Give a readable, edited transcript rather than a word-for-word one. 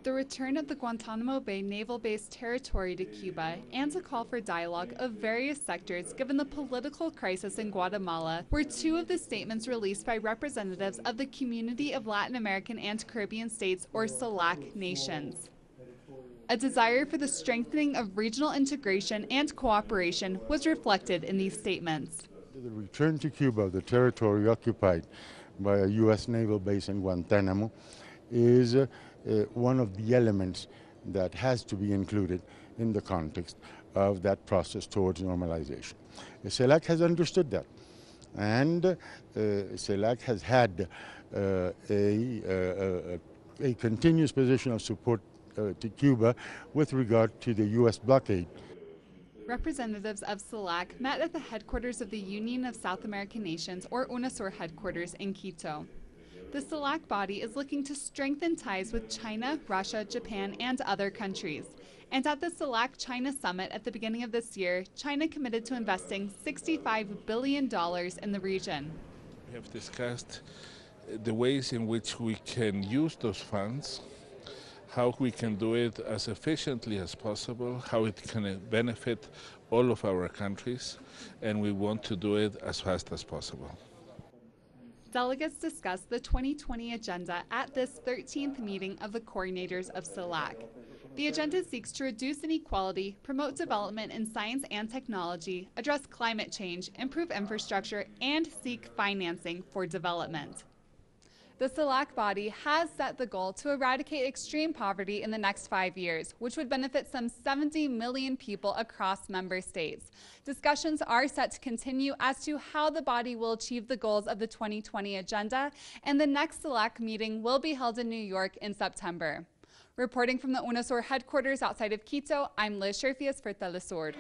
the return of the Guantanamo Bay Naval Base territory to Cuba and a call for dialogue of various sectors given the political crisis in Guatemala were two of the statements released by representatives of the Community of Latin American and Caribbean States, or Celac, nations. A desire for the strengthening of regional integration and cooperation was reflected in these statements. The return to Cuba of the territory occupied by a U.S. naval base in Guantanamo is one of the elements that has to be included in the context of that process towards normalization. Celac has understood that, and Celac has had a continuous position of support to Cuba with regard to the U.S. blockade. Representatives of Celac met at the headquarters of the Union of South American Nations, or UNASUR headquarters in Quito. The Celac body is looking to strengthen ties with China, Russia, Japan, and other countries. And at the Celac-China summit at the beginning of this year, China committed to investing $65 billion in the region. We have discussed the ways in which we can use those funds, how we can do it as efficiently as possible, how it can benefit all of our countries, and we want to do it as fast as possible. Delegates discussed the 2020 agenda at this 13th meeting of the coordinators of Celac. The agenda seeks to reduce inequality, promote development in science and technology, address climate change, improve infrastructure, and seek financing for development. The Celac body has set the goal to eradicate extreme poverty in the next 5 years, which would benefit some 70 million people across member states. Discussions are set to continue as to how the body will achieve the goals of the 2020 agenda, and the next Celac meeting will be held in New York in September. Reporting from the UNASUR headquarters outside of Quito, I'm Sherffius for teleSUR.